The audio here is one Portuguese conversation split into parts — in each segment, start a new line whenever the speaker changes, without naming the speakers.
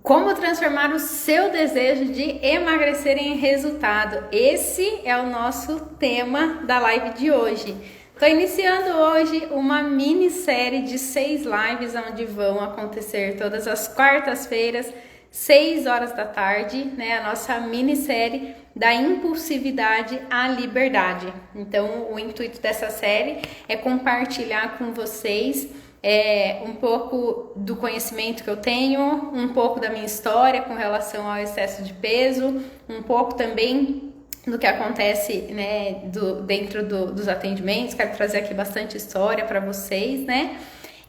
Como transformar o seu desejo de emagrecer em resultado? Esse é o nosso tema da live de hoje. Estou iniciando hoje uma minissérie de 6 lives onde vão acontecer todas as quartas-feiras, 6 horas da tarde, né? A nossa minissérie da impulsividade à liberdade. Então, o intuito dessa série é compartilhar com vocês um pouco do conhecimento que eu tenho, um pouco da minha história com relação ao excesso de peso, um pouco também do que acontece, né, dentro dos atendimentos. Quero trazer aqui bastante história para vocês, né?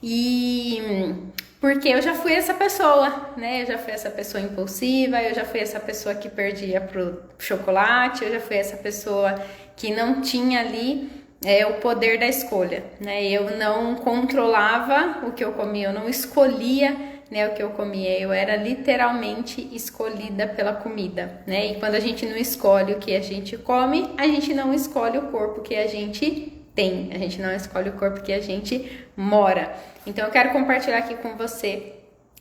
E porque eu já fui essa pessoa, né? Eu já fui essa pessoa impulsiva, eu já fui essa pessoa que perdia pro chocolate, eu já fui essa pessoa que não tinha ali o poder da escolha, né? Eu não controlava o que eu comia, eu não escolhia, né, o que eu comia, eu era literalmente escolhida pela comida, né? E quando a gente não escolhe o que a gente come, a gente não escolhe o corpo que a gente tem, a gente não escolhe o corpo que a gente mora. Então eu quero compartilhar aqui com você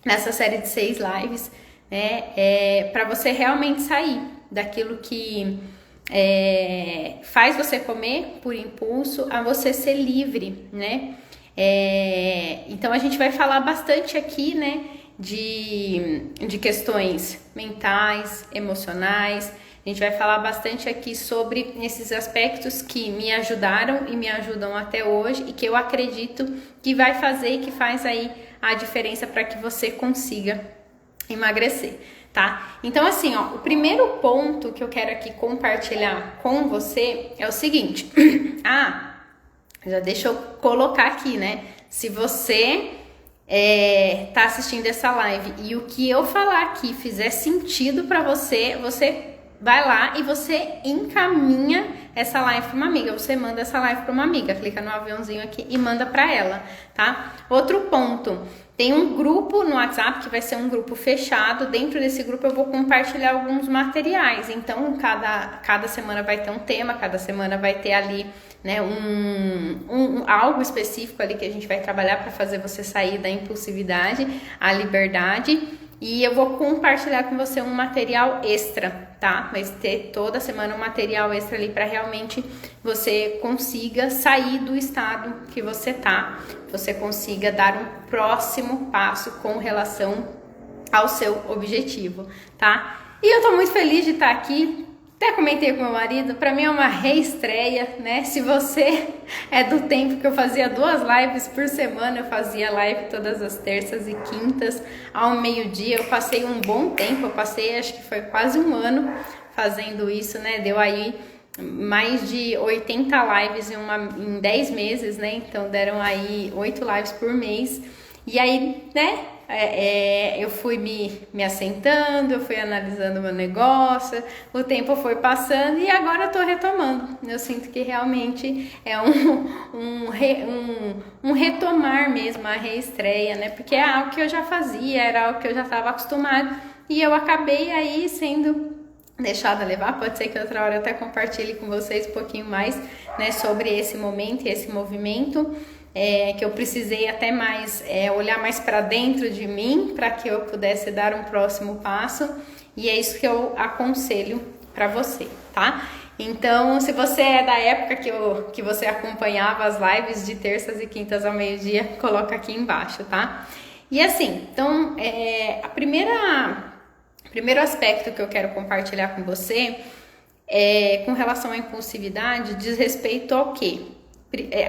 nessa série de 6 lives, né, para você realmente sair daquilo que faz você comer por impulso, a você ser livre, né? Então a gente vai falar bastante aqui, né, de questões mentais, emocionais. A gente vai falar bastante aqui sobre esses aspectos que me ajudaram e me ajudam até hoje e que eu acredito que vai fazer e que faz aí a diferença para que você consiga emagrecer, tá? Então assim, ó, o primeiro ponto que eu quero aqui compartilhar com você é o seguinte. Já deixa eu colocar aqui, né? Se você tá assistindo essa live e o que eu falar aqui fizer sentido para você, você vai lá e você encaminha essa live para uma amiga, você manda essa live para uma amiga, clica no aviãozinho aqui e manda para ela, tá? Outro ponto, tem um grupo no WhatsApp que vai ser um grupo fechado. Dentro desse grupo eu vou compartilhar alguns materiais, então cada semana vai ter um tema, cada semana vai ter ali, né, algo específico ali que a gente vai trabalhar para fazer você sair da impulsividade à liberdade. E eu vou compartilhar com você um material extra, tá? Vai ter toda semana um material extra ali para realmente você consiga sair do estado que você tá, você consiga dar um próximo passo com relação ao seu objetivo, tá? E eu tô muito feliz de estar aqui. Até comentei com meu marido, para mim é uma reestreia, né? Se você é do tempo que eu fazia 2 lives por semana, eu fazia live todas as terças e quintas ao meio-dia. Eu passei um bom tempo, eu passei acho que foi quase um ano fazendo isso, né? Deu aí mais de 80 lives em 10 meses, né? Então deram aí 8 lives por mês. E aí, né? Eu fui me assentando, eu fui analisando o meu negócio, o tempo foi passando e agora eu tô retomando. Eu sinto que realmente é um retomar mesmo, a reestreia, né? Porque é algo que eu já fazia, era algo que eu já estava acostumado e eu acabei aí sendo deixada levar. Pode ser que outra hora eu até compartilhe com vocês um pouquinho mais, né, sobre esse momento e esse movimento. Que eu precisei até mais olhar mais para dentro de mim para que eu pudesse dar um próximo passo, e é isso que eu aconselho para você, tá? Então, se você é da época que você acompanhava as lives de terças e quintas ao meio-dia, coloca aqui embaixo, tá? E assim, então, primeiro aspecto que eu quero compartilhar com você com relação à impulsividade diz respeito ao quê?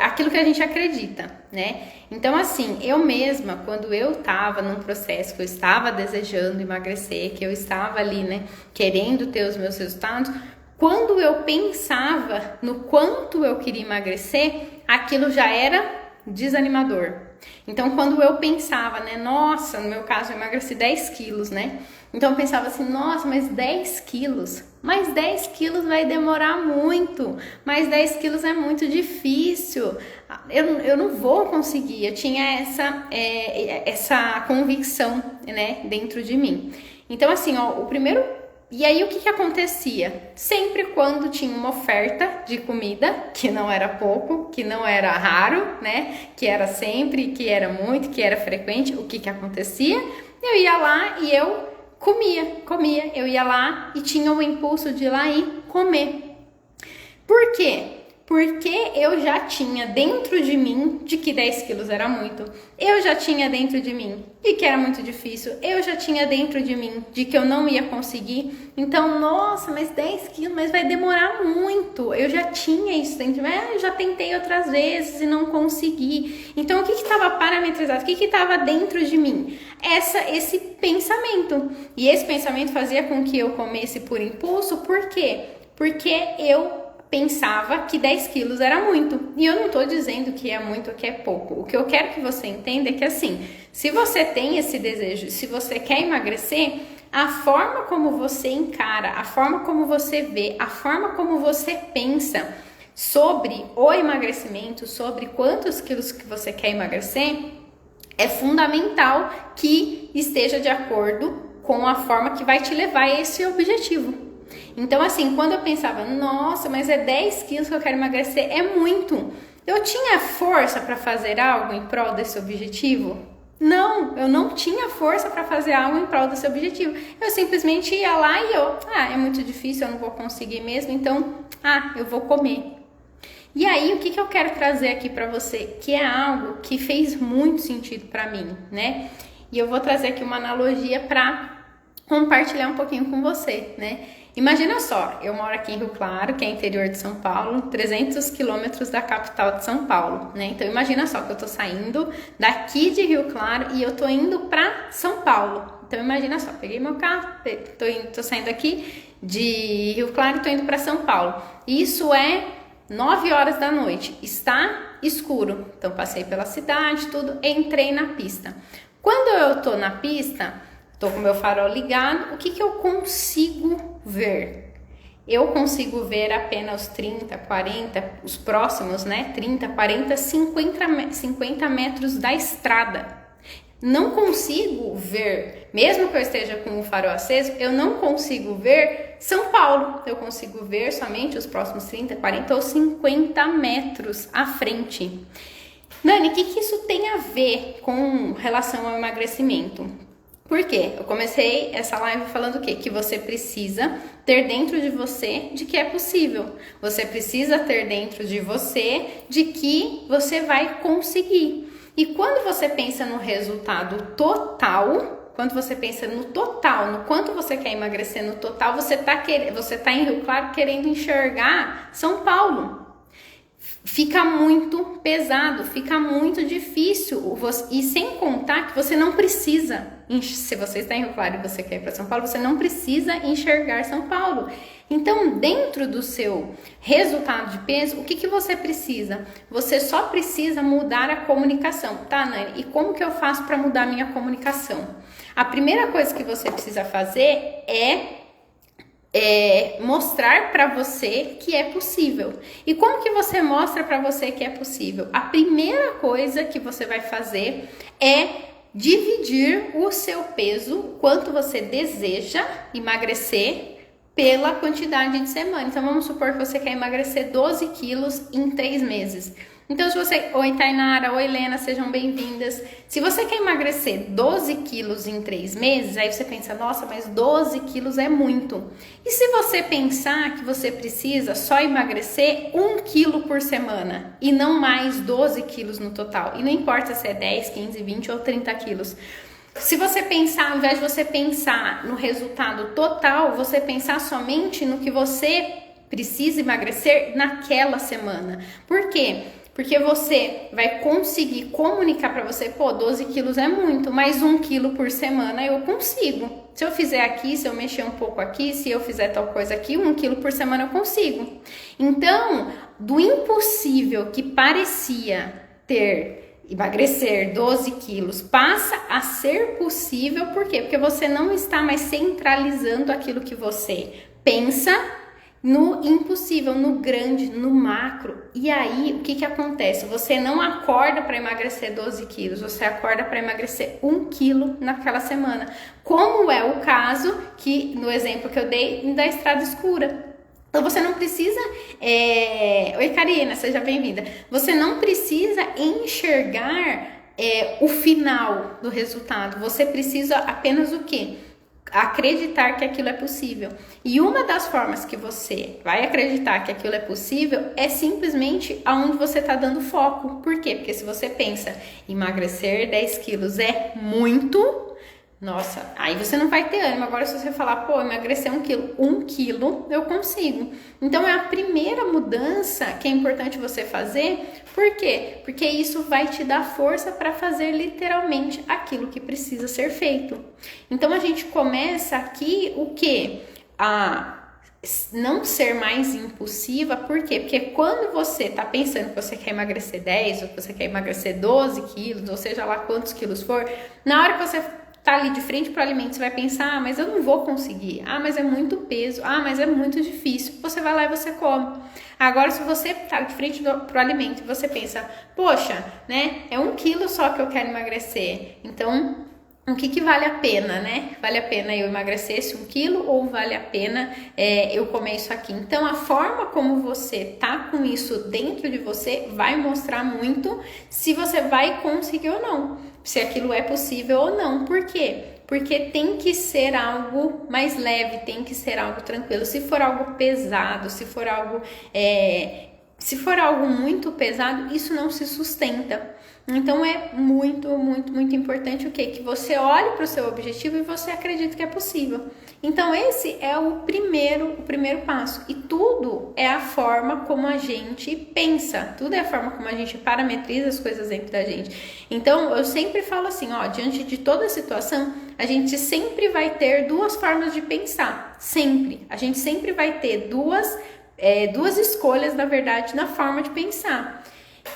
Aquilo que a gente acredita, né? Então, assim, eu mesma, quando eu estava num processo que eu estava desejando emagrecer, que eu estava ali, né, querendo ter os meus resultados, quando eu pensava no quanto eu queria emagrecer, aquilo já era desanimador. Então, quando eu pensava, né, nossa, no meu caso eu emagreci 10 quilos, né? Então eu pensava assim, nossa, mas 10 quilos vai demorar muito, mas 10 quilos é muito difícil, eu não vou conseguir. Eu tinha essa convicção, né, dentro de mim. Então assim, ó, e aí o que acontecia? Sempre quando tinha uma oferta de comida, que não era pouco, que não era raro, né, que era sempre, que era muito, que era frequente, o que acontecia? Eu ia lá e eu comia. Eu ia lá e tinha o impulso de ir lá e comer. Por quê? Porque eu já tinha dentro de mim de que 10 quilos era muito. Eu já tinha dentro de mim de que era muito difícil. Eu já tinha dentro de mim de que eu não ia conseguir. Então, nossa, mas 10 quilos, mas vai demorar muito. Eu já tinha isso dentro de mim. Eu já tentei outras vezes e não consegui. Então, o que estava parametrizado? O que estava dentro de mim? Esse pensamento. E esse pensamento fazia com que eu comesse por impulso. Por quê? Porque eu pensava que 10 quilos era muito. E eu não tô dizendo que é muito ou que é pouco. O que eu quero que você entenda é que assim, se você tem esse desejo, se você quer emagrecer, a forma como você encara, a forma como você vê, a forma como você pensa sobre o emagrecimento, sobre quantos quilos que você quer emagrecer, é fundamental que esteja de acordo com a forma que vai te levar a esse objetivo. Então, assim, quando eu pensava, nossa, mas é 10 quilos que eu quero emagrecer, é muito. Eu tinha força para fazer algo em prol desse objetivo? Não, eu não tinha força para fazer algo em prol desse objetivo. Eu simplesmente ia lá e é muito difícil, eu não vou conseguir mesmo, então, eu vou comer. E aí, o que eu quero trazer aqui para você, que é algo que fez muito sentido para mim, né? E eu vou trazer aqui uma analogia para compartilhar um pouquinho com você, né? Imagina só, eu moro aqui em Rio Claro, que é interior de São Paulo, 300 quilômetros da capital de São Paulo, né? Então imagina só que eu tô saindo daqui de Rio Claro e eu tô indo pra São Paulo. Então imagina só, peguei meu carro, tô saindo aqui de Rio Claro e tô indo pra São Paulo. Isso é 9 horas da noite, está escuro. Então passei pela cidade, tudo, entrei na pista. Quando eu tô na pista, tô com meu farol ligado, o que eu consigo ver? Eu consigo ver apenas 30, 40, os próximos, né? 30, 40, 50 metros da estrada. Não consigo ver, mesmo que eu esteja com o farol aceso, eu não consigo ver São Paulo. Eu consigo ver somente os próximos 30, 40 ou 50 metros à frente. Nani, o que isso tem a ver com relação ao emagrecimento? Por quê? Eu comecei essa live falando o quê? Que você precisa ter dentro de você de que é possível. Você precisa ter dentro de você de que você vai conseguir. E quando você pensa no resultado total, quando você pensa no total, no quanto você quer emagrecer no total, você tá em Rio Claro querendo enxergar São Paulo. Fica muito pesado, fica muito difícil, e sem contar que você não precisa, se você está em Rio Claro e você quer ir para São Paulo, você não precisa enxergar São Paulo. Então, dentro do seu resultado de peso, o que você precisa? Você só precisa mudar a comunicação, tá, Nani? E como que eu faço para mudar a minha comunicação? A primeira coisa que você precisa fazer é mostrar para você que é possível. E como que você mostra para você que é possível? A primeira coisa que você vai fazer é dividir o seu peso, quanto você deseja emagrecer, pela quantidade de semana. Então vamos supor que você quer emagrecer 12 quilos em 3 meses. Então, se você... Oi, Tainara. Oi, Helena. Sejam bem-vindas. Se você quer emagrecer 12 quilos em 3 meses, aí você pensa, nossa, mas 12 quilos é muito. E se você pensar que você precisa só emagrecer 1 quilo por semana e não mais 12 quilos no total? E não importa se é 10, 15, 20 ou 30 quilos. Se você pensar, ao invés de você pensar no resultado total, você pensar somente no que você precisa emagrecer naquela semana. Por quê? Porque você vai conseguir comunicar para você, 12 quilos é muito, mas 1 quilo por semana eu consigo. Se eu fizer aqui, se eu mexer um pouco aqui, se eu fizer tal coisa aqui, 1 quilo por semana eu consigo. Então, do impossível que parecia emagrecer 12 quilos, passa a ser possível, por quê? Porque você não está mais centralizando aquilo que você pensa no impossível, no grande, no macro. E aí, o que acontece? Você não acorda para emagrecer 12 quilos, você acorda para emagrecer 1 quilo naquela semana. Como é o caso que, no exemplo que eu dei, da estrada escura. Então, você não precisa... Oi, Karina, seja bem-vinda. Você não precisa enxergar o final do resultado. Você precisa apenas o quê? acreditar que aquilo é possível. E uma das formas que você vai acreditar que aquilo é possível é simplesmente aonde você está dando foco. Por quê? Porque se você pensa, emagrecer 10 quilos é muito, nossa, aí você não vai ter ânimo. Agora se você falar, pô, emagrecer 1 quilo eu consigo. Então é a primeira mudança que é importante você fazer. Por quê? Porque isso vai te dar força para fazer literalmente aquilo que precisa ser feito. Então a gente começa aqui o quê? A não ser mais impulsiva. Por quê? Porque quando você está pensando que você quer emagrecer 10 ou que você quer emagrecer 12 quilos, ou seja lá quantos quilos for, na hora que você tá ali de frente para o alimento, você vai pensar, ah, mas eu não vou conseguir, ah, mas é muito peso, ah, mas é muito difícil, você vai lá e você come. Agora, se você tá de frente para o alimento e você pensa, poxa, né, é 1 quilo só que eu quero emagrecer, então o que vale a pena, né? Vale a pena eu emagrecer esse 1 quilo ou vale a pena eu comer isso aqui? Então, a forma como você tá com isso dentro de você vai mostrar muito se você vai conseguir ou não, se aquilo é possível ou não. Por quê? Porque tem que ser algo mais leve, tem que ser algo tranquilo. Se for algo pesado, se for algo muito pesado, isso não se sustenta. Então é muito, muito, muito importante o quê? Que você olhe para o seu objetivo e você acredite que é possível. Então esse é o primeiro passo. E tudo é a forma como a gente pensa, tudo é a forma como a gente parametriza as coisas dentro da gente. Então eu sempre falo assim, ó, diante de toda a situação, a gente sempre vai ter 2 formas de pensar, sempre. A gente sempre vai ter duas escolhas, na verdade, na forma de pensar.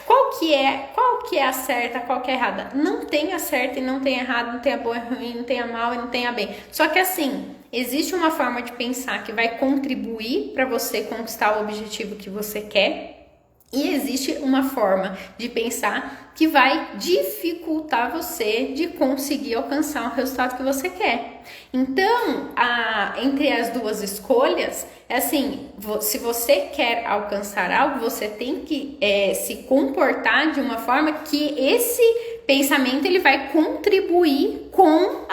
Qual que é a certa, qual que é a errada? Não tem a certa e não tem a errada, não tem a boa e ruim, não tem a mal e não tem a bem. Só que assim, existe uma forma de pensar que vai contribuir para você conquistar o objetivo que você quer. E existe uma forma de pensar que vai dificultar você de conseguir alcançar o resultado que você quer. Então, entre as 2 escolhas, é assim, se você quer alcançar algo, você tem que se comportar de uma forma que esse pensamento ele vai contribuir com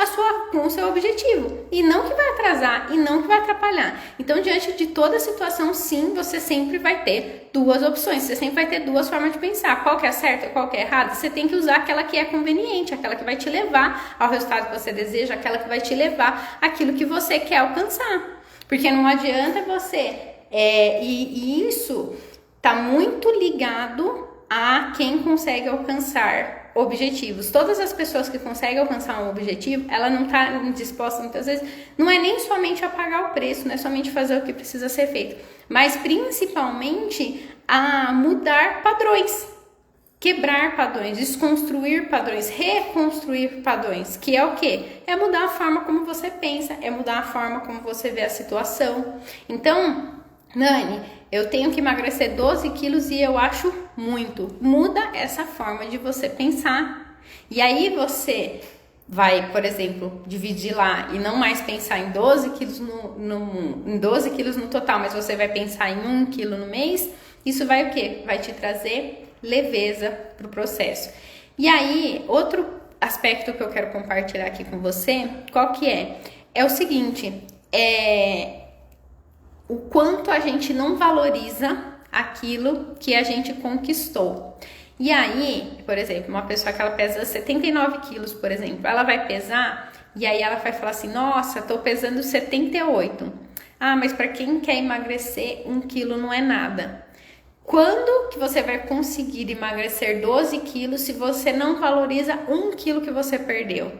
o seu objetivo e não que vai atrasar e não que vai atrapalhar. Então, diante de toda a situação, sim, você sempre vai ter 2 opções, você sempre vai ter 2 formas de pensar. Qual que é a certa e qual que é a errada? Você tem que usar aquela que é conveniente, aquela que vai te levar ao resultado que você deseja, aquela que vai te levar àquilo que você quer alcançar. Porque não adianta você... E isso está muito ligado a quem consegue alcançar objetivos. Todas as pessoas que conseguem alcançar um objetivo, ela não está disposta muitas vezes, não é nem somente a pagar o preço, não é somente fazer o que precisa ser feito, mas principalmente a mudar padrões, quebrar padrões, desconstruir padrões, reconstruir padrões, que é o quê? É mudar a forma como você pensa, é mudar a forma como você vê a situação. Então, Nani, eu tenho que emagrecer 12 quilos e eu acho muito. Muda essa forma de você pensar. E aí você vai, por exemplo, dividir lá e não mais pensar em 12 quilos em 12 quilos no total, mas você vai pensar em 1 quilo no mês. Isso vai o quê? Vai te trazer leveza para o processo. E aí, outro aspecto que eu quero compartilhar aqui com você, qual que é? É o seguinte, o quanto a gente não valoriza aquilo que a gente conquistou. E aí, por exemplo, uma pessoa que ela pesa 79 quilos, por exemplo, ela vai pesar e aí ela vai falar assim, nossa, tô pesando 78. Ah, mas para quem quer emagrecer, 1 quilo não é nada. Quando que você vai conseguir emagrecer 12 quilos se você não valoriza 1 quilo que você perdeu?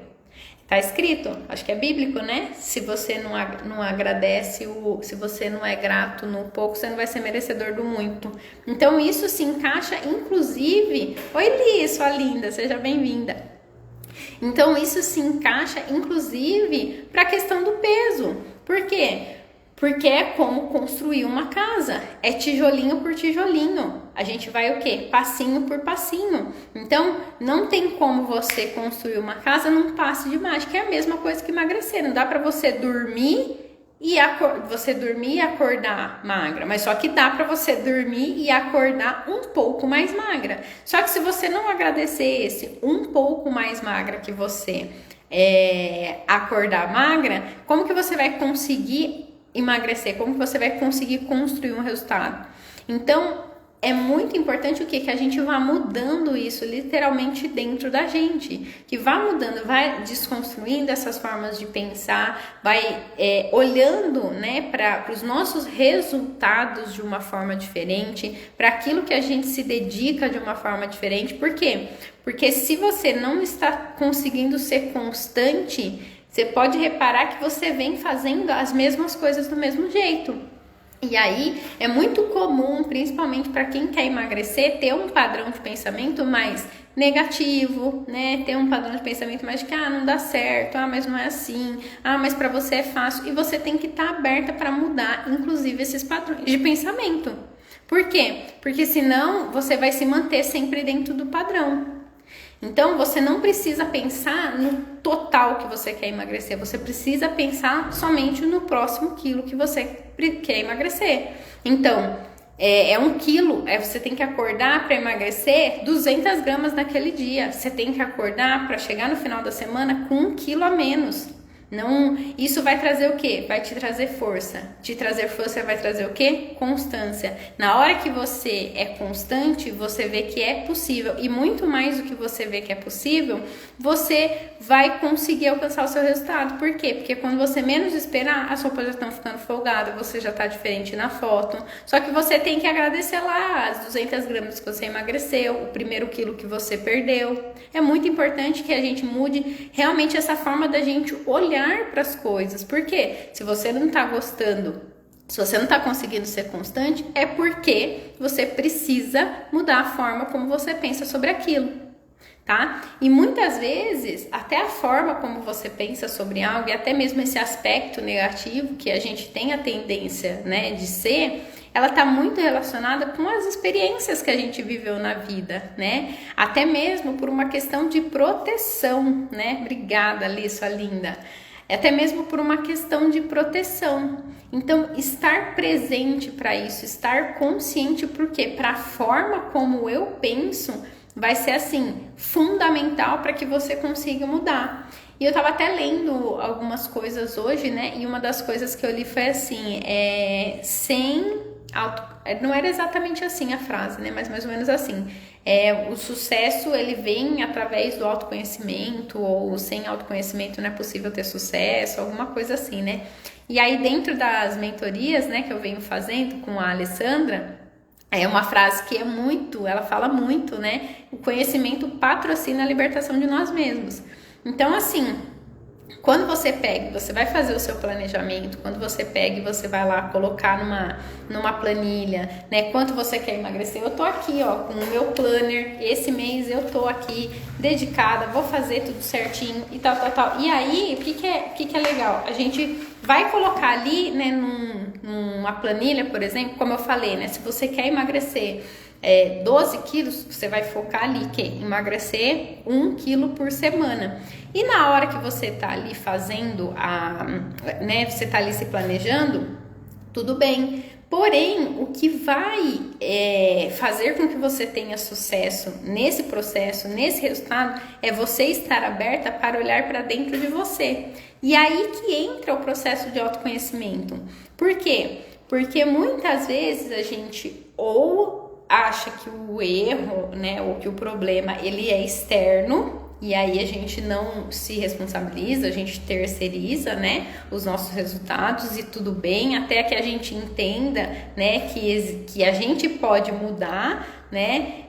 Tá escrito, acho que é bíblico, né? Se você não agradece, se você não é grato no pouco, você não vai ser merecedor do muito. Então isso se encaixa, inclusive... Oi, Li, sua linda, seja bem-vinda. Então isso se encaixa, inclusive, para a questão do peso. Por quê? Porque é como construir uma casa, é tijolinho por tijolinho. A gente vai o quê? Passinho por passinho. Então, não tem como você construir uma casa num passe de mágica. É a mesma coisa que emagrecer. Não dá para você dormir e acordar magra. Mas só que dá para você dormir e acordar um pouco mais magra. Só que se você não agradecer esse um pouco mais magra que você acordar magra, como que você vai conseguir emagrecer? Como que você vai conseguir construir um resultado? Então, é muito importante o que? Que a gente vá mudando isso literalmente dentro da gente, que vá mudando, vai desconstruindo essas formas de pensar, vai olhando, né, para os nossos resultados de uma forma diferente, para aquilo que a gente se dedica de uma forma diferente. Por quê? Porque se você não está conseguindo ser constante, você pode reparar que você vem fazendo as mesmas coisas do mesmo jeito. E aí é muito comum, principalmente para quem quer emagrecer, ter um padrão de pensamento mais negativo, né? Ter um padrão de pensamento mais de que não dá certo, mas não é assim, mas para você é fácil. E você tem que estar aberta para mudar, inclusive, esses padrões de pensamento. Por quê? Porque senão você vai se manter sempre dentro do padrão. Então, você não precisa pensar no total que você quer emagrecer, você precisa pensar somente no próximo quilo que você quer emagrecer. Então, é 1 quilo, você tem que acordar para emagrecer 200 gramas naquele dia, você tem que acordar para chegar no final da semana com 1 quilo a menos. Não, isso vai trazer o quê? Vai te trazer força. Te trazer força vai trazer o quê? Constância. Na hora que você é constante, você vê que é possível. E muito mais do que você vê que é possível, você vai conseguir alcançar o seu resultado. Por quê? Porque quando você menos esperar, as roupas já estão ficando folgadas, você já está diferente na foto. Só que você tem que agradecer lá as 200 gramas que você emagreceu, o primeiro quilo que você perdeu. É muito importante que a gente mude realmente essa forma da gente olhar para as coisas. Porque se você não está gostando, se você não está conseguindo ser constante, é porque você precisa mudar a forma como você pensa sobre aquilo, tá? E muitas vezes, até a forma como você pensa sobre algo, e até mesmo esse aspecto negativo que a gente tem a tendência, né, de ser, ela está muito relacionada com as experiências que a gente viveu na vida, né? Até mesmo por uma questão de proteção, né? Obrigada, Li, sua linda. Até mesmo por uma questão de proteção. Então, estar presente para isso, estar consciente, porque para a forma como eu penso, vai ser assim, fundamental para que você consiga mudar. E eu estava até lendo algumas coisas hoje, né? E uma das coisas que eu li foi assim, não era exatamente assim a frase, né? Mas mais ou menos assim. O sucesso, ele vem através do autoconhecimento, ou sem autoconhecimento não é possível ter sucesso, alguma coisa assim, né? E aí, dentro das mentorias, né, que eu venho fazendo com a Alessandra, é uma frase que ela fala muito, né? O conhecimento patrocina a libertação de nós mesmos. Então, assim, quando você pega, você vai fazer o seu planejamento, quando você pega e você vai lá colocar numa planilha, né, quanto você quer emagrecer, eu tô aqui, ó, com o meu planner, esse mês eu tô aqui dedicada, vou fazer tudo certinho e tal. E aí, o que é legal? A gente vai colocar ali, né, numa planilha, por exemplo, como eu falei, né, se você quer emagrecer 12 quilos, você vai focar ali que emagrecer 1 quilo por semana. E na hora que você tá ali fazendo né, você tá ali se planejando, tudo bem. Porém, o que vai fazer com que você tenha sucesso nesse processo, nesse resultado, é você estar aberta para olhar para dentro de você. E aí que entra o processo de autoconhecimento. Por quê? Porque muitas vezes a gente ou acha que o erro, né, ou que o problema, ele é externo, e aí a gente não se responsabiliza, a gente terceiriza, né, os nossos resultados, e tudo bem, até que a gente entenda, né, que a gente pode mudar, né,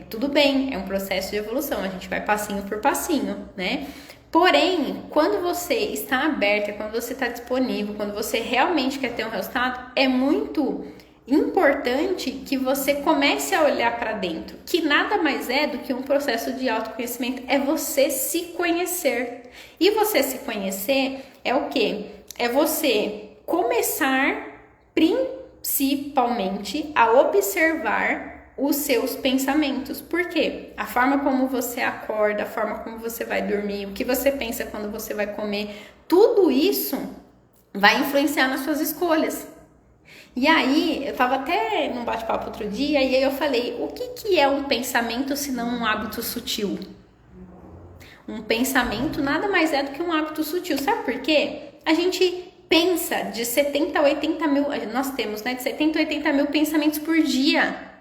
tudo bem, é um processo de evolução, a gente vai passinho por passinho, né. Porém, quando você está aberta, quando você está disponível, quando você realmente quer ter um resultado, é muito importante que você comece a olhar para dentro, que nada mais é do que um processo de autoconhecimento, é você se conhecer. E você se conhecer é o quê? É você começar principalmente a observar os seus pensamentos. Por quê? A forma como você acorda, a forma como você vai dormir, o que você pensa quando você vai comer, tudo isso vai influenciar nas suas escolhas. E aí, eu tava até num bate-papo outro dia, e aí eu falei, o que é um pensamento se não um hábito sutil? Um pensamento nada mais é do que um hábito sutil. Sabe por quê? A gente pensa de 70 a 80 mil, nós temos, né, de 70 a 80 mil pensamentos por dia.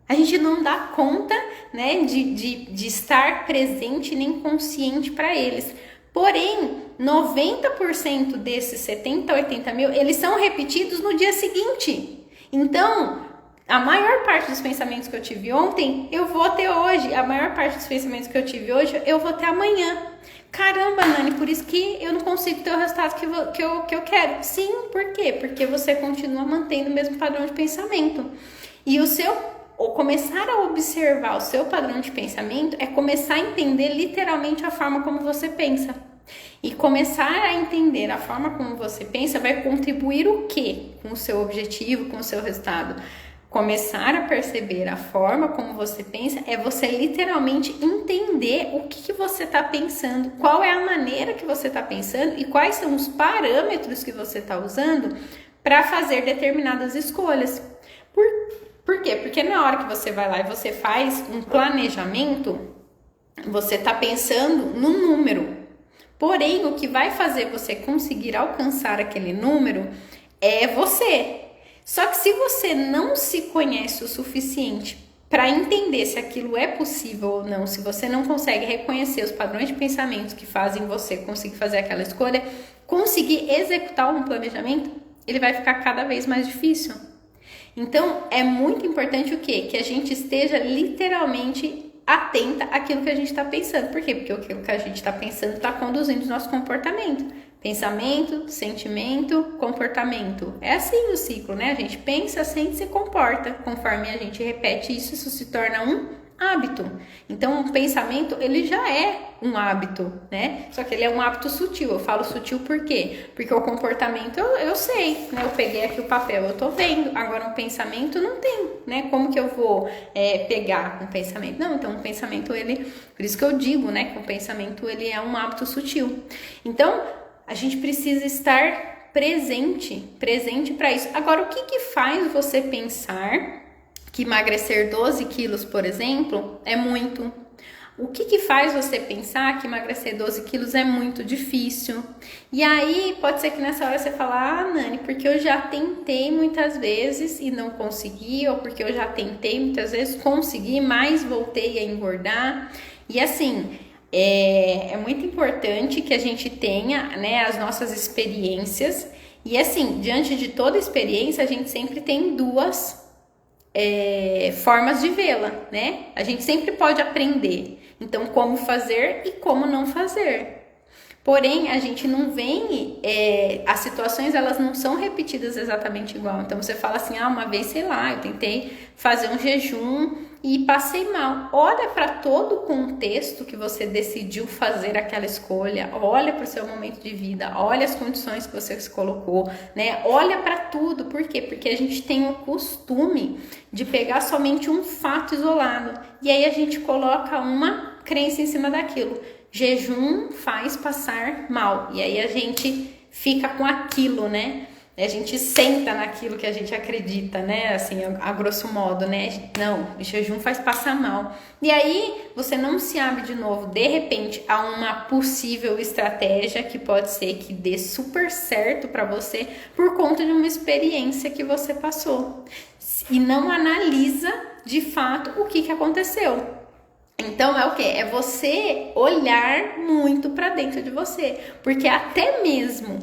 A gente não dá conta, né, de estar presente nem consciente para eles. Porém, 90% desses 70 a 80 mil, eles são repetidos no dia seguinte. Então, a maior parte dos pensamentos que eu tive ontem, eu vou ter hoje. A maior parte dos pensamentos que eu tive hoje, eu vou ter amanhã. Caramba, Nani, por isso que eu não consigo ter o resultado que eu quero. Sim, por quê? Porque você continua mantendo o mesmo padrão de pensamento. E começar a observar o seu padrão de pensamento é começar a entender literalmente a forma como você pensa. E começar a entender a forma como você pensa vai contribuir o quê? Com o seu objetivo, com o seu resultado. Começar a perceber a forma como você pensa é você literalmente entender o que você está pensando, qual é a maneira que você está pensando e quais são os parâmetros que você está usando para fazer determinadas escolhas. Por quê? Porque na hora que você vai lá e você faz um planejamento, você está pensando no número. Porém, o que vai fazer você conseguir alcançar aquele número é você. Só que se você não se conhece o suficiente para entender se aquilo é possível ou não, se você não consegue reconhecer os padrões de pensamento que fazem você conseguir fazer aquela escolha, conseguir executar um planejamento, ele vai ficar cada vez mais difícil. Então, é muito importante o quê? Que a gente esteja literalmente atenta àquilo que a gente está pensando. Por quê? Porque aquilo que a gente está pensando está conduzindo o nosso comportamento. Pensamento, sentimento, comportamento. É assim o ciclo, né? A gente pensa, sente e se comporta. Conforme a gente repete isso, isso se torna um hábito. Então, o pensamento, ele já é um hábito, né? Só que ele é um hábito sutil. Eu falo sutil por quê? Porque o comportamento eu sei, né? Eu peguei aqui o papel, eu tô vendo. Agora, um pensamento não tem, né? Como que eu vou pegar um pensamento? Não, então, o pensamento, ele... Por isso que eu digo, né? Que o pensamento, ele é um hábito sutil. Então, a gente precisa estar presente para isso. Agora, o que faz você pensar que emagrecer 12 quilos, por exemplo, é muito? O que faz você pensar que emagrecer 12 quilos é muito difícil? E aí, pode ser que nessa hora você fale, Nani, porque eu já tentei muitas vezes e não consegui, ou porque eu já tentei muitas vezes, consegui, mas voltei a engordar. E assim, é muito importante que a gente tenha, né, as nossas experiências. E assim, diante de toda experiência, a gente sempre tem duas formas de vê-la, né? A gente sempre pode aprender. Então, como fazer e como não fazer. Porém, a gente não vem... as situações, elas não são repetidas exatamente igual. Então, você fala assim, uma vez, sei lá, eu tentei fazer um jejum e passei mal. Olha para todo o contexto que você decidiu fazer aquela escolha. Olha para o seu momento de vida. Olha as condições que você se colocou, né? Olha para tudo. Por quê? Porque a gente tem o costume de pegar somente um fato isolado. E aí a gente coloca uma crença em cima daquilo. Jejum faz passar mal. E aí a gente fica com aquilo, né? A gente senta naquilo que a gente acredita, né? Assim, a grosso modo, né? Não, o jejum faz passar mal. E aí você não se abre de novo, de repente, a uma possível estratégia que pode ser que dê super certo para você por conta de uma experiência que você passou. E não analisa de fato o que aconteceu. Então é o quê? É você olhar muito para dentro de você, porque até mesmo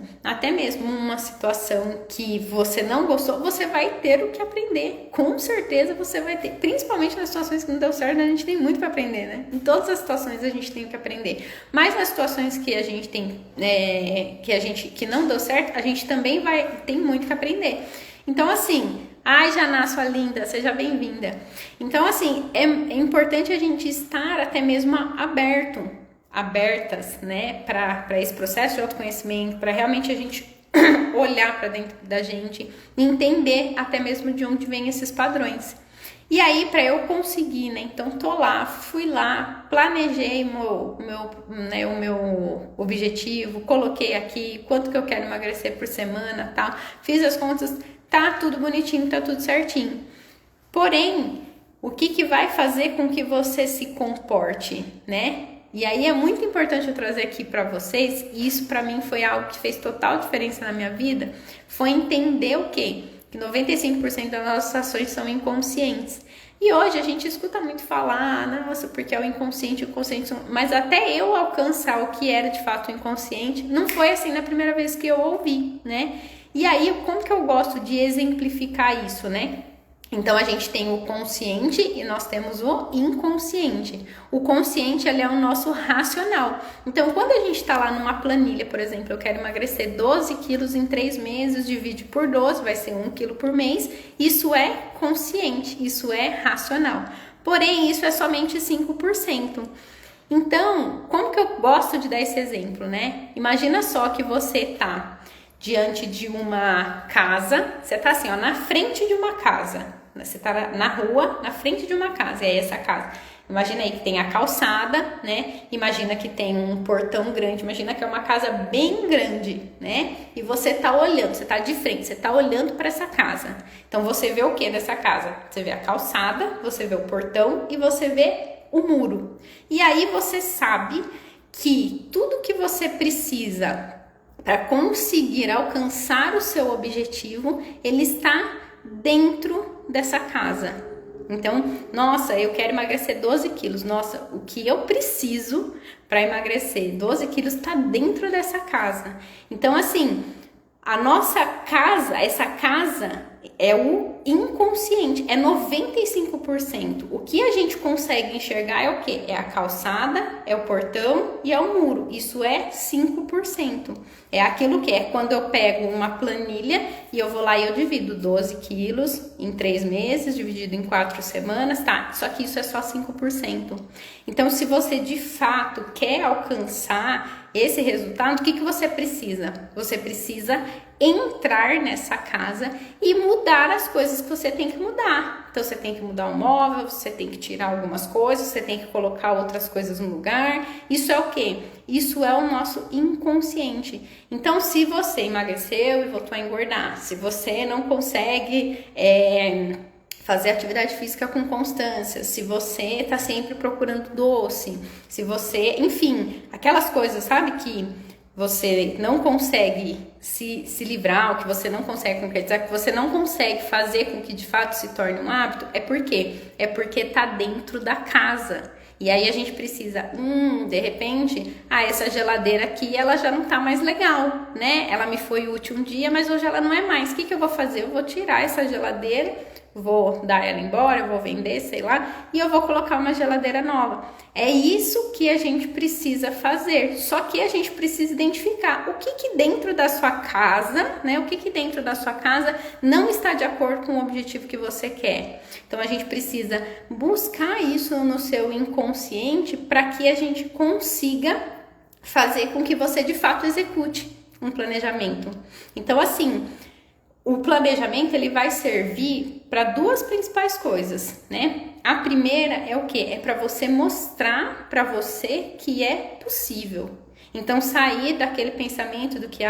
uma situação que você não gostou, você vai ter o que aprender. Com certeza você vai ter, principalmente nas situações que não deu certo, a gente tem muito para aprender, né? Em todas as situações a gente tem que aprender. Mas nas situações que a gente tem, que não deu certo, a gente também tem muito que aprender. Então assim, Janá, sua linda, seja bem-vinda. Então, assim, é importante a gente estar até mesmo abertas, né, para esse processo de autoconhecimento, para realmente a gente olhar para dentro da gente, entender até mesmo de onde vêm esses padrões. E aí, para eu conseguir, né, então fui lá, planejei o meu objetivo, coloquei aqui quanto que eu quero emagrecer por semana, tal, fiz as contas. Tá tudo bonitinho, tá tudo certinho. Porém, o que vai fazer com que você se comporte, né? E aí é muito importante eu trazer aqui para vocês, e isso para mim foi algo que fez total diferença na minha vida, foi entender o quê? Que 95% das nossas ações são inconscientes. E hoje a gente escuta muito falar, nossa, porque é o inconsciente, mas até eu alcançar o que era de fato o inconsciente, não foi assim na primeira vez que eu ouvi, né? E aí, como que eu gosto de exemplificar isso, né? Então, a gente tem o consciente e nós temos o inconsciente. O consciente, ele é o nosso racional. Então, quando a gente está lá numa planilha, por exemplo, eu quero emagrecer 12 quilos em 3 meses, divide por 12, vai ser 1 quilo por mês. Isso é consciente, isso é racional. Porém, isso é somente 5%. Então, como que eu gosto de dar esse exemplo, né? Imagina só que você tá diante de uma casa, você tá assim, ó, na frente de uma casa. Você tá na rua, na frente de uma casa, e é essa casa. Imagina aí que tem a calçada, né? Imagina que tem um portão grande, imagina que é uma casa bem grande, né? E você tá olhando, você tá de frente, você tá olhando para essa casa. Então você vê o que nessa casa? Você vê a calçada, você vê o portão e você vê o muro. E aí você sabe que tudo que você precisa para conseguir alcançar o seu objetivo, ele está dentro dessa casa. Então, nossa, eu quero emagrecer 12 quilos. Nossa, o que eu preciso para emagrecer 12 quilos está dentro dessa casa. Então, assim, a nossa casa, essa casa é o inconsciente, é 95%. O que a gente consegue enxergar é o quê? É a calçada, é o portão e é o muro. Isso é 5%. É aquilo que é quando eu pego uma planilha e eu vou lá e eu divido 12 quilos em 3 meses, dividido em 4 semanas, tá? Só que isso é só 5%. Então, se você de fato quer alcançar esse resultado, o que você precisa? Você precisa entrar nessa casa e mudar as coisas que você tem que mudar. Então, você tem que mudar o móvel, você tem que tirar algumas coisas, você tem que colocar outras coisas no lugar. Isso é o quê? Isso é o nosso inconsciente. Então, se você emagreceu e voltou a engordar, se você não consegue fazer atividade física com constância, se você tá sempre procurando doce, se você, enfim, aquelas coisas, sabe, que você não consegue se livrar, ou que você não consegue concretizar, que você não consegue fazer com que de fato se torne um hábito, é por quê? É porque tá dentro da casa. E aí a gente precisa, de repente, essa geladeira aqui, ela já não tá mais legal, né? Ela me foi útil um dia, mas hoje ela não é mais. O que eu vou fazer? Eu vou tirar essa geladeira, vou dar ela embora, eu vou vender, sei lá, e eu vou colocar uma geladeira nova. É isso que a gente precisa fazer, só que a gente precisa identificar o que dentro da sua casa, né, o que dentro da sua casa não está de acordo com o objetivo que você quer. Então a gente precisa buscar isso no seu inconsciente para que a gente consiga fazer com que você de fato execute um planejamento. Então assim, o planejamento ele vai servir para duas principais coisas, né? A primeira é o quê? É para você mostrar para você que é possível. Então sair daquele pensamento do que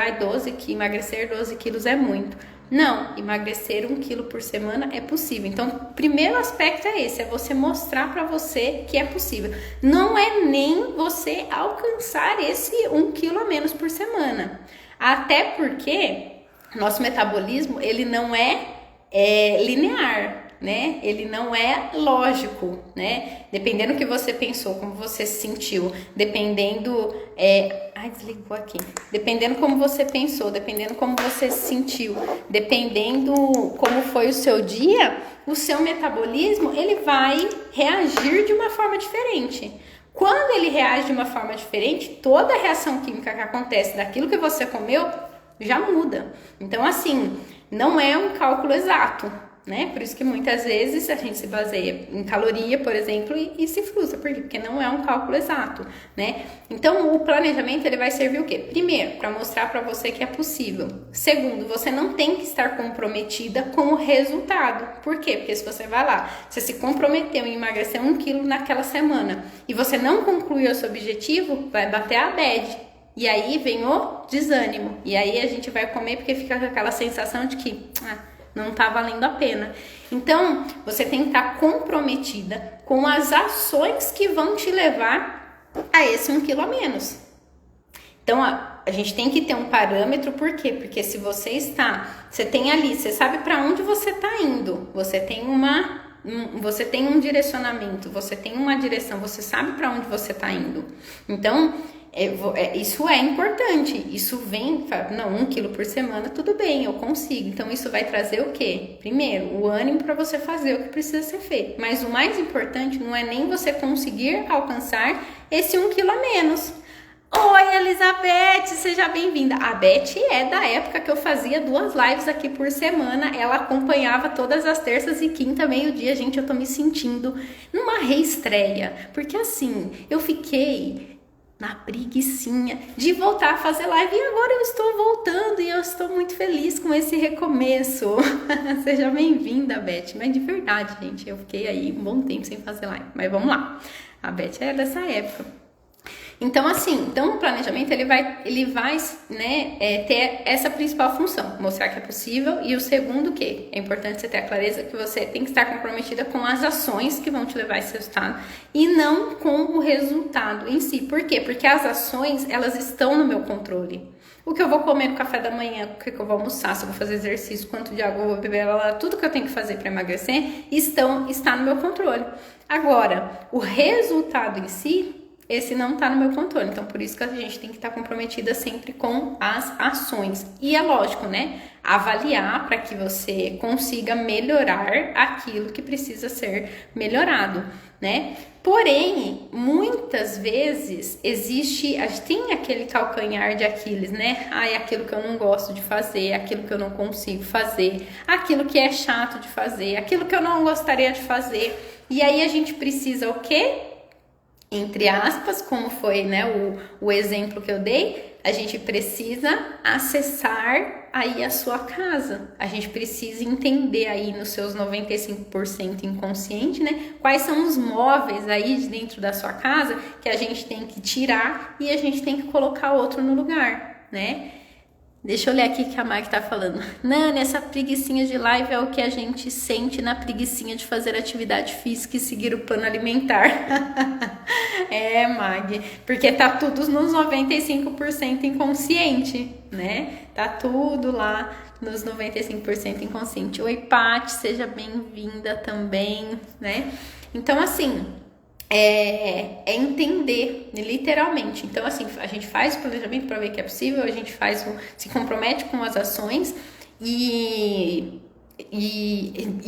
emagrecer 12 quilos é muito. Não, emagrecer 1 quilo por semana é possível. Então, o primeiro aspecto é esse, é você mostrar para você que é possível. Não é nem você alcançar esse 1 quilo a menos por semana. Até porque nosso metabolismo, ele não é linear, né? Ele não é lógico, né? Dependendo do que você pensou, como você se sentiu, dependendo... desligou aqui. Dependendo como você pensou, dependendo como você se sentiu, dependendo como foi o seu dia, o seu metabolismo, ele vai reagir de uma forma diferente. Quando ele reage de uma forma diferente, toda a reação química que acontece daquilo que você comeu já muda. Então, assim, não é um cálculo exato, né? Por isso que muitas vezes a gente se baseia em caloria, por exemplo, e se frustra. Por quê? Porque não é um cálculo exato, né? Então, o planejamento, ele vai servir o quê? Primeiro, para mostrar para você que é possível. Segundo, você não tem que estar comprometida com o resultado. Por quê? Porque se você vai lá, você se comprometeu em emagrecer 1 quilo naquela semana e você não concluiu o seu objetivo, vai bater a bad. E aí vem o desânimo. E aí a gente vai comer porque fica com aquela sensação de que não tá valendo a pena. Então, você tem que estar comprometida com as ações que vão te levar a esse 1 quilo a menos. Então, a gente tem que ter um parâmetro, por quê? Porque se você tem ali, você sabe para onde você está indo, você tem um direcionamento, você tem uma direção, você sabe para onde você está indo. Então, isso é importante, isso vem, não, 1 quilo por semana, tudo bem, eu consigo. Então, isso vai trazer o quê? Primeiro, o ânimo para você fazer o que precisa ser feito. Mas o mais importante não é nem você conseguir alcançar esse 1 quilo a menos. Oi, Elizabeth, seja bem-vinda. A Beth é da época que eu fazia 2 lives aqui por semana. Ela acompanhava todas as terças e quinta, meio-dia. Gente, eu tô me sentindo numa reestreia. Porque assim, eu fiquei na preguicinha de voltar a fazer live. E agora eu estou voltando e eu estou muito feliz com esse recomeço. Seja bem-vinda, Beth. Mas de verdade, gente, eu fiquei aí um bom tempo sem fazer live. Mas vamos lá. A Beth é dessa época. Então, assim, o planejamento ele vai né, ter essa principal função, mostrar que é possível. E o segundo, que é importante você ter a clareza que você tem que estar comprometida com as ações que vão te levar a esse resultado e não com o resultado em si. Por quê? Porque as ações, elas estão no meu controle. O que eu vou comer no café da manhã, o que eu vou almoçar, se eu vou fazer exercício, quanto de água eu vou beber, tudo que eu tenho que fazer para emagrecer está no meu controle. Agora, o resultado em si, esse não está no meu controle. Então, por isso que a gente tem que estar comprometida sempre com as ações. E é lógico, né? Avaliar para que você consiga melhorar aquilo que precisa ser melhorado, né? Porém, muitas vezes tem aquele calcanhar de Aquiles, né? É aquilo que eu não gosto de fazer, aquilo que eu não consigo fazer, aquilo que é chato de fazer, aquilo que eu não gostaria de fazer. E aí a gente precisa o quê? Entre aspas, como foi, né, o exemplo que eu dei, a gente precisa acessar aí a sua casa. A gente precisa entender aí nos seus 95% inconsciente, né, quais são os móveis aí de dentro da sua casa que a gente tem que tirar e a gente tem que colocar outro no lugar, né? Deixa eu ler aqui que a Mag tá falando. Nani, essa preguicinha de live é o que a gente sente na preguicinha de fazer atividade física e seguir o plano alimentar. É, Mag, porque tá tudo nos 95% inconsciente, né? Tá tudo lá nos 95% inconsciente. Oi, Paty, seja bem-vinda também, né? Então, assim, é entender, literalmente. Então, assim, a gente faz o planejamento para ver que é possível, a gente se compromete com as ações e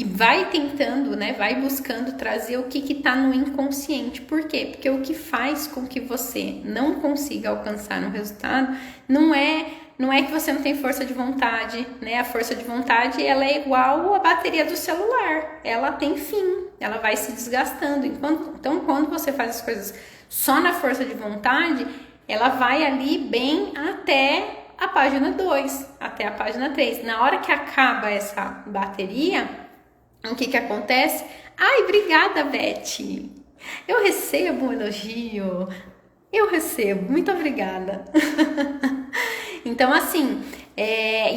vai tentando, né? Vai buscando trazer o que tá no inconsciente. Por quê? Porque o que faz com que você não consiga alcançar um resultado não é que você não tem força de vontade, né? A força de vontade, ela é igual à bateria do celular. Ela tem fim, ela vai se desgastando. Então, quando você faz as coisas só na força de vontade, ela vai ali bem até a página 2, até a página 3. Na hora que acaba essa bateria, o que acontece? Ai, obrigada, Beth! Eu recebo um elogio. Eu recebo, muito obrigada. Então, assim, e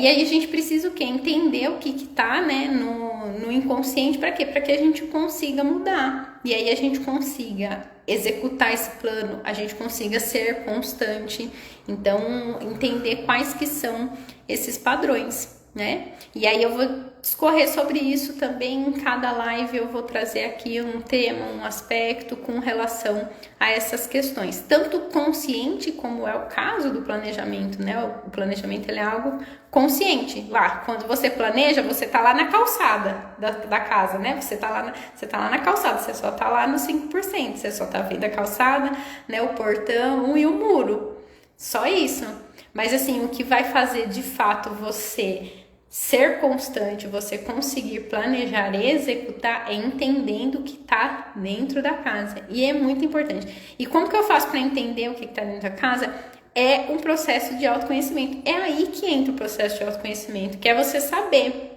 aí a gente precisa o quê? Entender o que tá, né, no inconsciente, para quê? Para que a gente consiga mudar. E aí a gente consiga executar esse plano, a gente consiga ser constante. Então, entender quais que são esses padrões, né? E aí eu vou discorrer sobre isso também em cada live. Eu vou trazer aqui um tema, um aspecto com relação a essas questões, tanto consciente como é o caso do planejamento, né? O planejamento ele é algo consciente. Lá, quando você planeja, você tá lá na calçada da casa, né? Você tá lá na calçada, você só tá lá no 5%, você só tá vendo a calçada, né? O portão e o muro. Só isso. Mas assim, o que vai fazer de fato você ser constante, você conseguir planejar e executar, é entendendo o que está dentro da casa. E é muito importante. E como que eu faço para entender o que está dentro da casa? É um processo de autoconhecimento. É aí que entra o processo de autoconhecimento, que é você saber.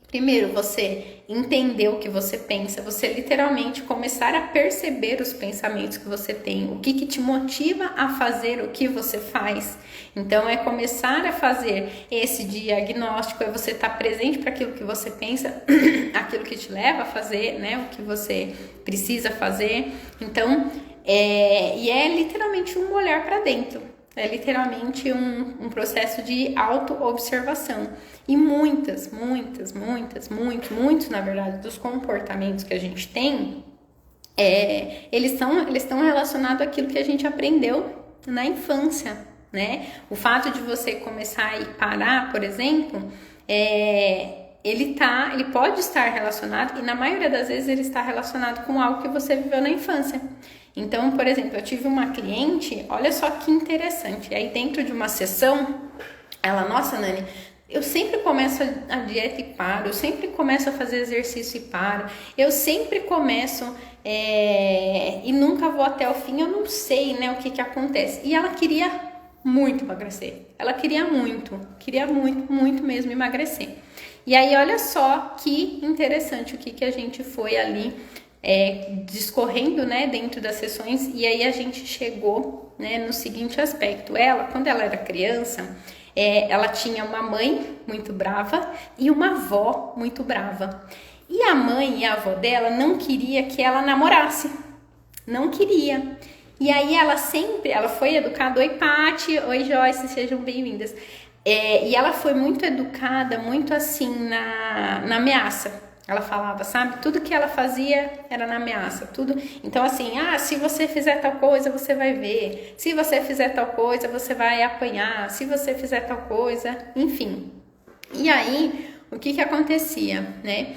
Primeiro, você entender o que você pensa, você literalmente começar a perceber os pensamentos que você tem, o que te motiva a fazer o que você faz. Então, é começar a fazer esse diagnóstico, é você estar presente para aquilo que você pensa, aquilo que te leva a fazer, né, o que você precisa fazer. Então, e é literalmente um olhar para dentro. É literalmente um processo de auto-observação. E muitos, na verdade, dos comportamentos que a gente tem, eles estão relacionados àquilo que a gente aprendeu na infância, né? O fato de você começar e parar, por exemplo, ele pode estar relacionado, e na maioria das vezes ele está relacionado com algo que você viveu na infância. Então, por exemplo, eu tive uma cliente, olha só que interessante, aí dentro de uma sessão, ela, nossa, Nani, eu sempre começo a dieta e paro, eu sempre começo a fazer exercício e paro, eu sempre começo e nunca vou até o fim, eu não sei, né, o que acontece. E ela queria muito emagrecer, ela queria muito mesmo emagrecer. E aí, olha só que interessante o que a gente foi ali discorrendo, né, dentro das sessões, e aí a gente chegou, né, no seguinte aspecto. Ela, quando ela era criança, ela tinha uma mãe muito brava e uma avó muito brava. E a mãe e a avó dela não queria que ela namorasse, não queria. E aí ela foi educada, oi Paty, oi Joyce, sejam bem-vindas. E ela foi muito educada, muito assim, na ameaça. Ela falava, sabe? Tudo que ela fazia era na ameaça, tudo. Então assim, se você fizer tal coisa, você vai ver. Se você fizer tal coisa, você vai apanhar. Se você fizer tal coisa, enfim. E aí, o que acontecia, né?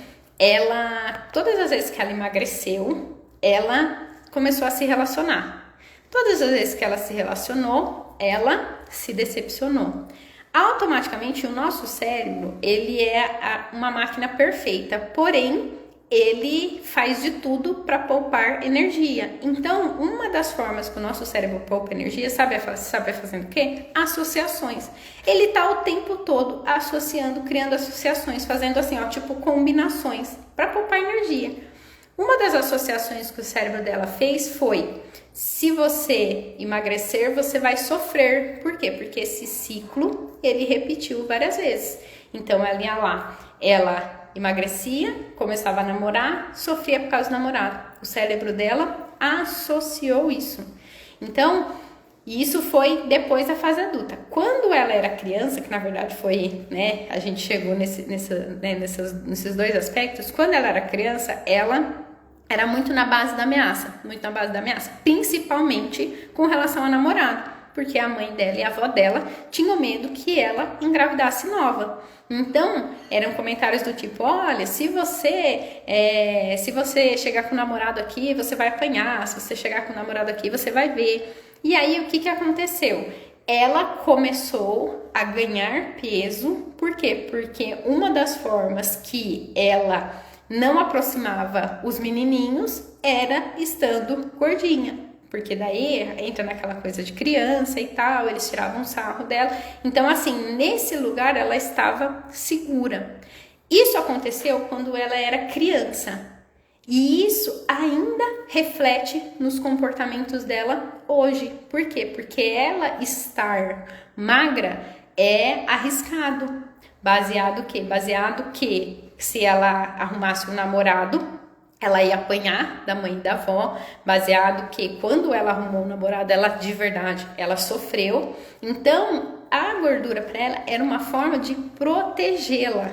Todas as vezes que ela emagreceu, ela começou a se relacionar. Todas as vezes que ela se relacionou, ela se decepcionou. Automaticamente, o nosso cérebro, ele é uma máquina perfeita, porém, ele faz de tudo para poupar energia. Então, uma das formas que o nosso cérebro poupa energia, sabe fazendo o quê? Associações. Ele tá o tempo todo associando, criando associações, fazendo assim, tipo combinações para poupar energia. Uma das associações que o cérebro dela fez foi: se você emagrecer, você vai sofrer. Por quê? Porque esse ciclo, ele repetiu várias vezes. Então, ela ia lá, ela emagrecia, começava a namorar, sofria por causa do namorado. O cérebro dela associou isso. Então, isso foi depois da fase adulta. Quando ela era criança, que na verdade foi, né, a gente chegou nesses dois aspectos. Quando ela era criança, ela era muito na base da ameaça, principalmente com relação ao namorado, porque a mãe dela e a avó dela tinham medo que ela engravidasse nova. Então, eram comentários do tipo: olha, se você chegar com o namorado aqui, você vai apanhar, se você chegar com o namorado aqui, você vai ver. E aí, o que aconteceu? Ela começou a ganhar peso, por quê? Porque uma das formas que ela não aproximava os menininhos era estando gordinha, porque daí entra naquela coisa de criança e tal, eles tiravam um sarro dela. Então, assim, nesse lugar ela estava segura. Isso aconteceu quando ela era criança, e isso ainda reflete nos comportamentos dela hoje. Por quê? Porque ela estar magra é arriscado. Baseado que se ela arrumasse um namorado, ela ia apanhar da mãe e da avó. Baseado que quando ela arrumou um namorado, ela de verdade, ela sofreu. Então, a gordura para ela era uma forma de protegê-la.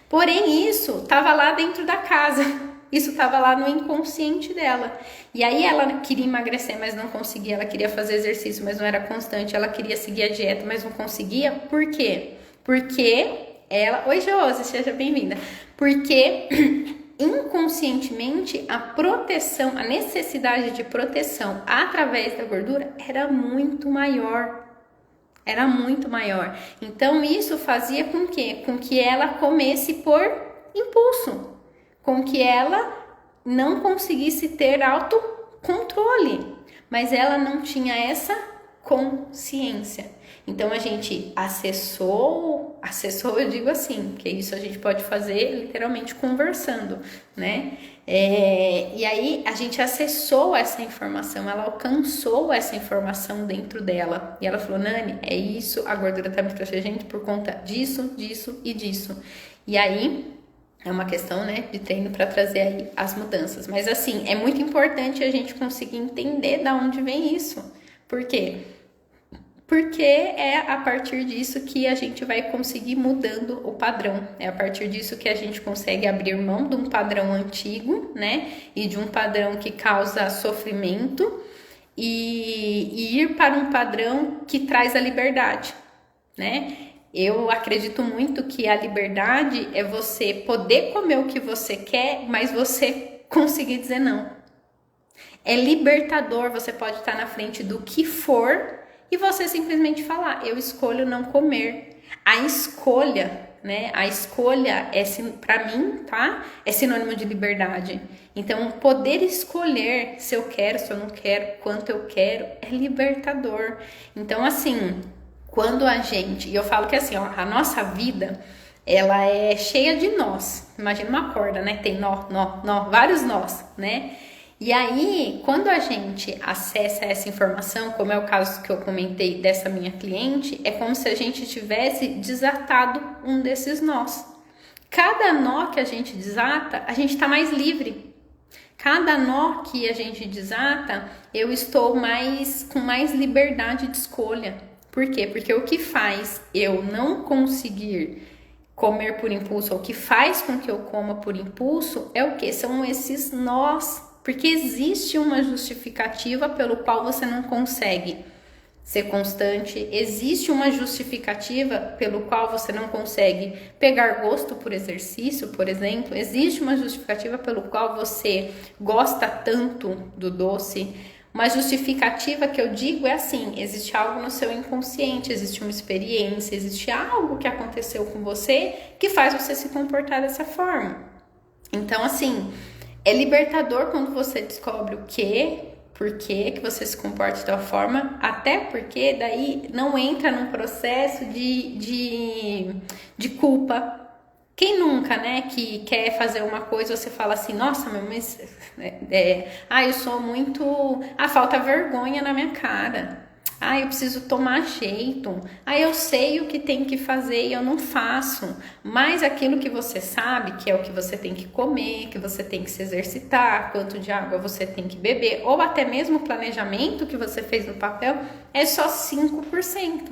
Porém, isso estava lá dentro da casa. Isso estava lá no inconsciente dela. E aí ela queria emagrecer, mas não conseguia. Ela queria fazer exercício, mas não era constante. Ela queria seguir a dieta, mas não conseguia. Por quê? Porque ela... Oi, Josi, seja bem-vinda. Porque inconscientemente a proteção, a necessidade de proteção através da gordura era muito maior. Era muito maior. Então isso fazia com que ela comesse por impulso, com que ela não conseguisse ter autocontrole, mas ela não tinha essa consciência. Então a gente acessou, eu digo assim, que isso a gente pode fazer literalmente conversando, né? E aí a gente acessou essa informação, ela alcançou essa informação dentro dela. E ela falou: Nani, é isso, a gordura tá me protegendo por conta disso, disso e disso. E aí É uma questão, né, de treino para trazer aí as mudanças. Mas assim, é muito importante a gente conseguir entender da onde vem isso. Por quê? Porque é a partir disso que a gente vai conseguir mudando o padrão. É a partir disso que a gente consegue abrir mão de um padrão antigo, né? E de um padrão que causa sofrimento e ir para um padrão que traz a liberdade, né? Eu acredito muito que a liberdade é você poder comer o que você quer, mas você conseguir dizer não. É libertador, você pode estar na frente do que for e você simplesmente falar, eu escolho não comer. A escolha, né? A escolha é, para mim, tá? É sinônimo de liberdade. Então, poder escolher se eu quero, se eu não quero, quanto eu quero, é libertador. Então, assim, quando a gente, e eu falo que assim, ó, a nossa vida, ela é cheia de nós. Imagina uma corda, né? Tem nó, vários nós, né? E aí, quando a gente acessa essa informação, como é o caso que eu comentei dessa minha cliente, é como se a gente tivesse desatado um desses nós. Cada nó que a gente desata, a gente está mais livre. Cada nó que a gente desata, eu estou com mais liberdade de escolha. Por quê? Porque o que faz eu não conseguir comer por impulso, ou o que faz com que eu coma por impulso, é o quê? São esses nós. Porque existe uma justificativa pelo qual você não consegue ser constante, existe uma justificativa pelo qual você não consegue pegar gosto por exercício, por exemplo, existe uma justificativa pelo qual você gosta tanto do doce. Uma justificativa que eu digo é assim, existe algo no seu inconsciente, existe uma experiência, existe algo que aconteceu com você que faz você se comportar dessa forma. Então, assim, é libertador quando você descobre o por que você se comporta de tal forma, até porque daí não entra num processo de culpa. Quem nunca, né, que quer fazer uma coisa, você fala assim, nossa, mas eu sou muito... falta vergonha na minha cara. Eu preciso tomar jeito. Eu sei o que tem que fazer e eu não faço. Mas aquilo que você sabe, que é o que você tem que comer, que você tem que se exercitar, quanto de água você tem que beber, ou até mesmo o planejamento que você fez no papel, é só 5%.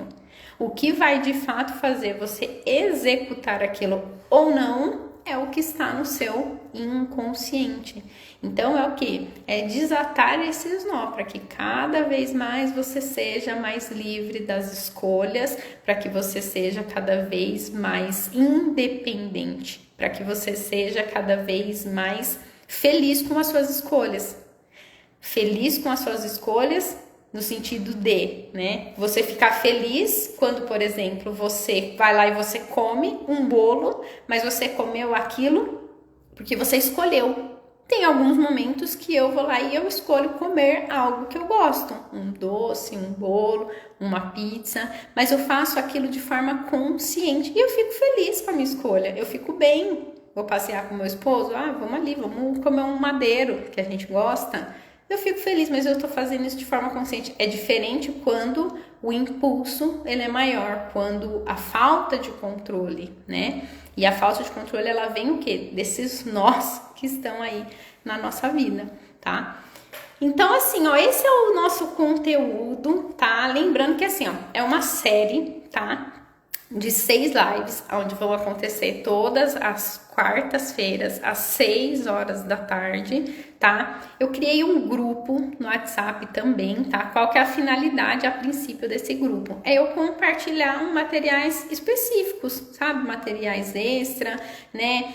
O que vai de fato fazer você executar aquilo ou não é o que está no seu inconsciente. Então é o que? É desatar esses nó para que cada vez mais você seja mais livre das escolhas, para que você seja cada vez mais independente, para que você seja cada vez mais feliz com as suas escolhas. Feliz com as suas escolhas no sentido de, né, você ficar feliz quando, por exemplo, você vai lá e você come um bolo, mas você comeu aquilo porque você escolheu. Tem alguns momentos que eu vou lá e eu escolho comer algo que eu gosto, um doce, um bolo, uma pizza, mas eu faço aquilo de forma consciente e eu fico feliz com a minha escolha, eu fico bem. Vou passear com meu esposo, vamos ali, vamos comer um madeiro que a gente gosta. Eu fico feliz, mas eu tô fazendo isso de forma consciente. É diferente quando o impulso ele é maior, quando a falta de controle, né? E a falta de controle, ela vem o quê? Desses nós que estão aí na nossa vida, tá? Então, assim, ó, esse é o nosso conteúdo, tá? Lembrando que, assim, ó, é uma série, tá? De 6 lives, onde vão acontecer todas as quartas-feiras, às 6 horas da tarde, tá? Eu criei um grupo no WhatsApp também, tá? Qual que é a finalidade, a princípio, desse grupo? É eu compartilhar materiais específicos, sabe? Materiais extra, né?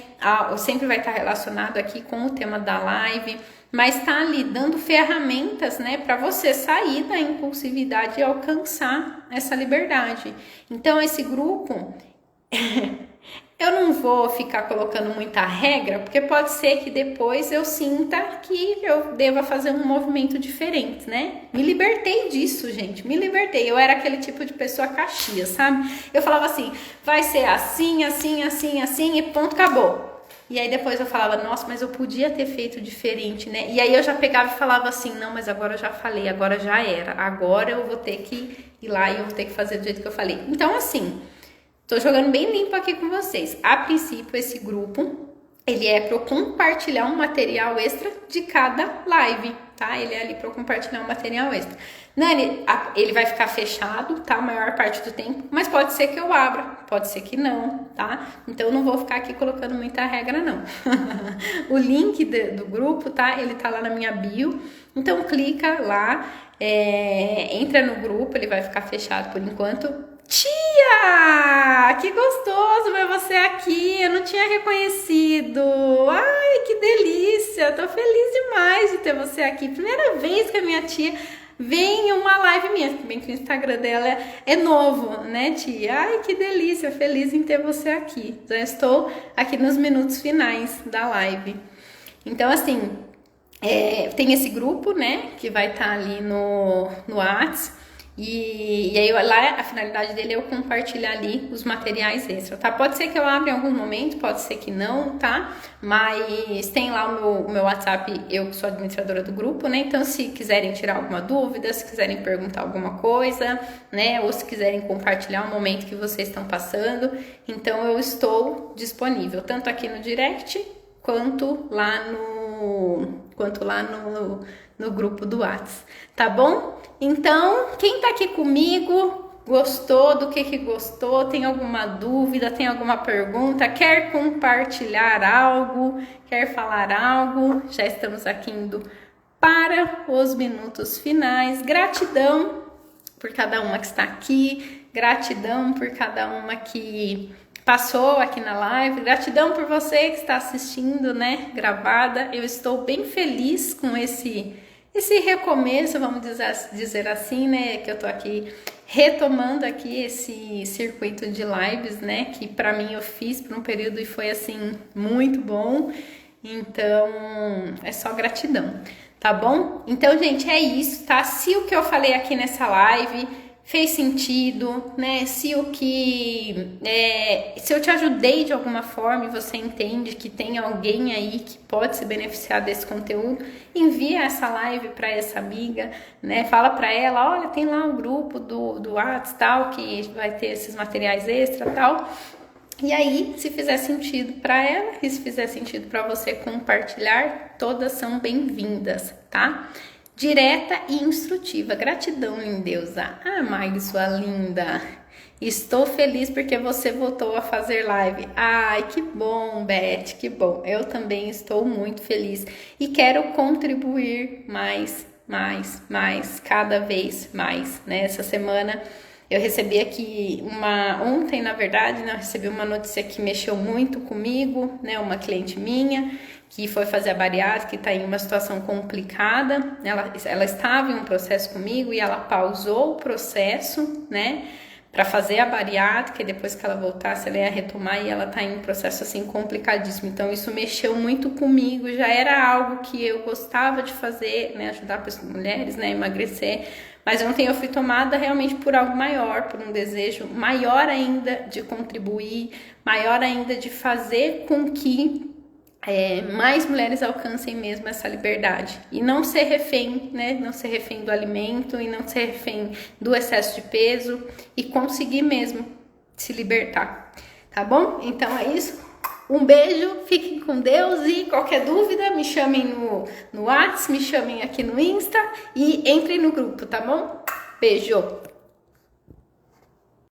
Sempre vai estar relacionado aqui com o tema da live, mas tá ali dando ferramentas, né, para você sair da impulsividade e alcançar essa liberdade. Então, esse grupo, eu não vou ficar colocando muita regra, porque pode ser que depois eu sinta que eu deva fazer um movimento diferente, né? Me libertei disso, gente, me libertei. Eu era aquele tipo de pessoa caxias, sabe? Eu falava assim, vai ser assim, assim, assim, assim e ponto, acabou. E aí depois eu falava, nossa, mas eu podia ter feito diferente, né? E aí eu já pegava e falava assim, não, mas agora eu já falei, agora já era. Agora eu vou ter que ir lá e eu vou ter que fazer do jeito que eu falei. Então, assim, tô jogando bem limpo aqui com vocês. A princípio, esse grupo, ele é para eu compartilhar um material extra de cada live, tá? Ele é ali para eu compartilhar um material extra. Nani, ele vai ficar fechado, tá? A maior parte do tempo, mas pode ser que eu abra, pode ser que não, tá? Então eu não vou ficar aqui colocando muita regra, não. O link do grupo, tá? Ele tá lá na minha bio, então clica lá, entra no grupo, ele vai ficar fechado por enquanto. Tia! Que gostoso ver você aqui, eu não tinha reconhecido. Ai, que delícia, tô feliz demais de ter você aqui. Primeira vez que a minha tia vem em uma live minha, bem que o Instagram dela é novo, né, tia? Ai, que delícia, feliz em ter você aqui. Já estou aqui nos minutos finais da live. Então, assim, tem esse grupo, né, que vai estar ali no WhatsApp. E aí lá a finalidade dele é eu compartilhar ali os materiais extra, tá? Pode ser que eu abra em algum momento, pode ser que não, tá? Mas tem lá o meu WhatsApp, eu que sou administradora do grupo, né? Então se quiserem tirar alguma dúvida, se quiserem perguntar alguma coisa, né? Ou se quiserem compartilhar um momento que vocês estão passando, então eu estou disponível, tanto aqui no direct, quanto lá no grupo do WhatsApp, tá bom? Então, quem tá aqui comigo, gostou, do que gostou, tem alguma dúvida, tem alguma pergunta, quer compartilhar algo, quer falar algo, já estamos aqui indo para os minutos finais. Gratidão por cada uma que está aqui, gratidão por cada uma que passou aqui na live, gratidão por você que está assistindo, né, gravada. Eu estou bem feliz com esse recomeço, vamos dizer assim, né, que eu tô aqui retomando aqui esse circuito de lives, né, que para mim eu fiz por um período e foi assim muito bom. Então, é só gratidão, tá bom? Então, gente, é isso, tá? Se o que eu falei aqui nessa live fez sentido, né? Se eu te ajudei de alguma forma e você entende que tem alguém aí que pode se beneficiar desse conteúdo, envia essa live para essa amiga, né? Fala para ela, olha, tem lá um grupo do WhatsApp tal que vai ter esses materiais extra tal. E aí, se fizer sentido para ela e se fizer sentido para você compartilhar, todas são bem-vindas, tá? Direta e instrutiva. Gratidão, lindeusa. Ah, Mag, sua linda. Estou feliz porque você voltou a fazer live. Ai, que bom, Beth, que bom. Eu também estou muito feliz e quero contribuir mais, cada vez mais, né? Essa semana eu recebi aqui ontem, na verdade, né, eu recebi uma notícia que mexeu muito comigo, né? Uma cliente minha que foi fazer a bariátrica, que está em uma situação complicada. Ela estava em um processo comigo e ela pausou o processo, né, para fazer a bariátrica, e depois que ela voltasse, ela ia retomar, e ela está em um processo assim complicadíssimo. Então isso mexeu muito comigo, já era algo que eu gostava de fazer, né, ajudar as mulheres, né, a emagrecer. Mas ontem eu fui tomada realmente por algo maior, por um desejo maior ainda de contribuir, maior ainda de fazer com que mais mulheres alcancem mesmo essa liberdade e não ser refém, né? Não ser refém do alimento e não ser refém do excesso de peso e conseguir mesmo se libertar, tá bom? Então é isso. Um beijo, fiquem com Deus e qualquer dúvida me chamem no WhatsApp, me chamem aqui no Insta e entrem no grupo, tá bom? Beijo!